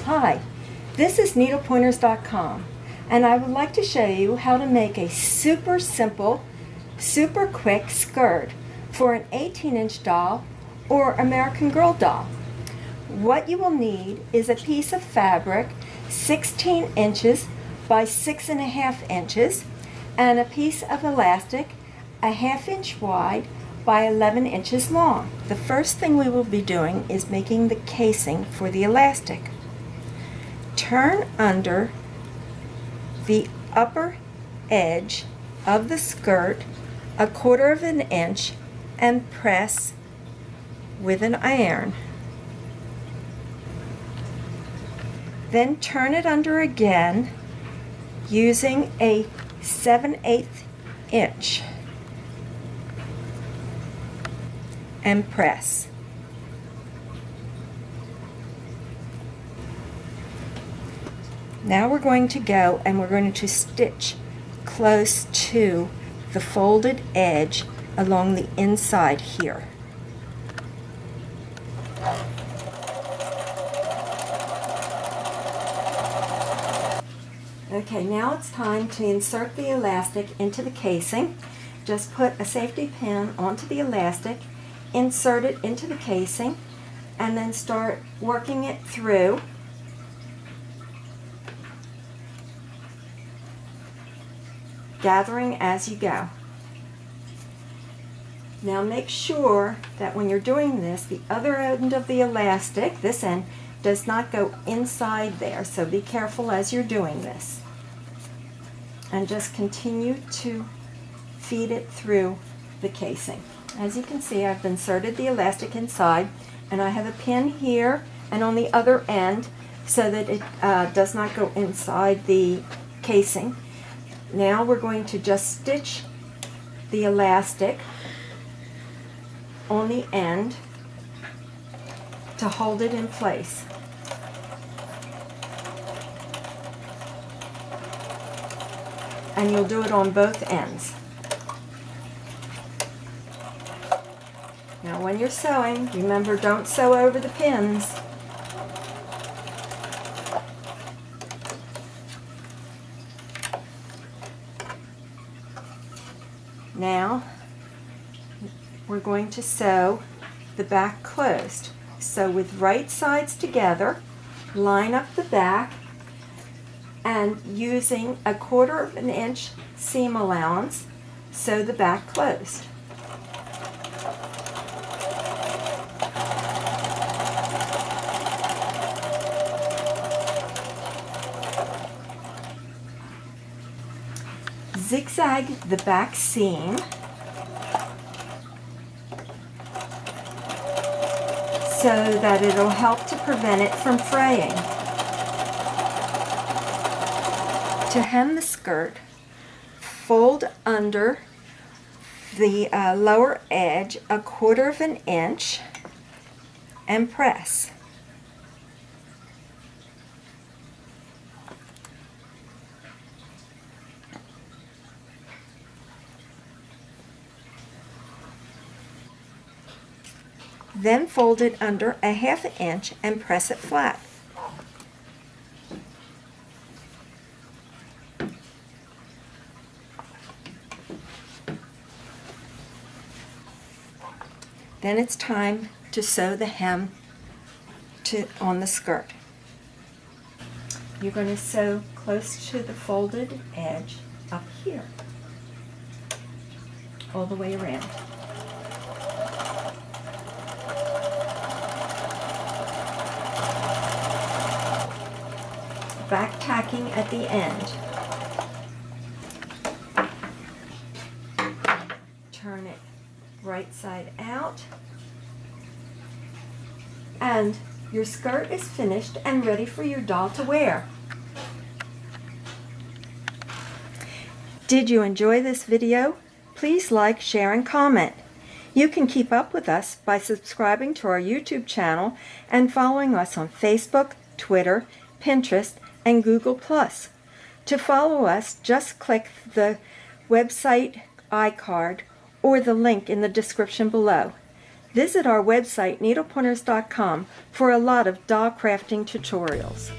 Hi, this is needlepointers.com, and I would like to show you how to make a super simple, super quick skirt for an 18-inch doll or American Girl doll. What you will need is a piece of fabric 16 inches by 6.5 inches and a piece of elastic a 1/2 inch wide by 11 inches long. The first thing we will be doing is making the casing for the elastic. Turn under the upper edge of the skirt 1/4 inch and press with an iron. Then turn it under again using a 7/8 inch and press. Now we're going to go and we're going to stitch close to the folded edge along the inside here. Okay, now it's time to insert the elastic into the casing. Just put a safety pin onto the elastic, insert it into the casing, and then start working it through. Gathering as you go. Now make sure that when you're doing this, the other end of the elastic, this end, does not go inside there, so be careful as you're doing this. And just continue to feed it through the casing. As you can see, I've inserted the elastic inside, and I have a pin here and on the other end so that it does not go inside the casing. Now we're going to just stitch the elastic on the end to hold it in place. And you'll do it on both ends. Now when you're sewing, remember, don't sew over the pins. Now we're going to sew the back closed. So with right sides together, line up the back, and using 1/4 inch seam allowance, sew the back closed. Zigzag the back seam so that it'll help to prevent it from fraying. To hem the skirt, fold under the lower edge 1/4 inch and press. Then fold it under 1/2 inch and press it flat. Then it's time to sew the hem on the skirt. You're going to sew close to the folded edge up here, all the way around. Back tacking at the end. Turn it right side out, and your skirt is finished and ready for your doll to wear. Did you enjoy this video? Please like, share, and comment. You can keep up with us by subscribing to our YouTube channel and following us on Facebook, Twitter, Pinterest, and Google+. To follow us, just click the website iCard or the link in the description below. Visit our website needlepointers.com for a lot of doll crafting tutorials.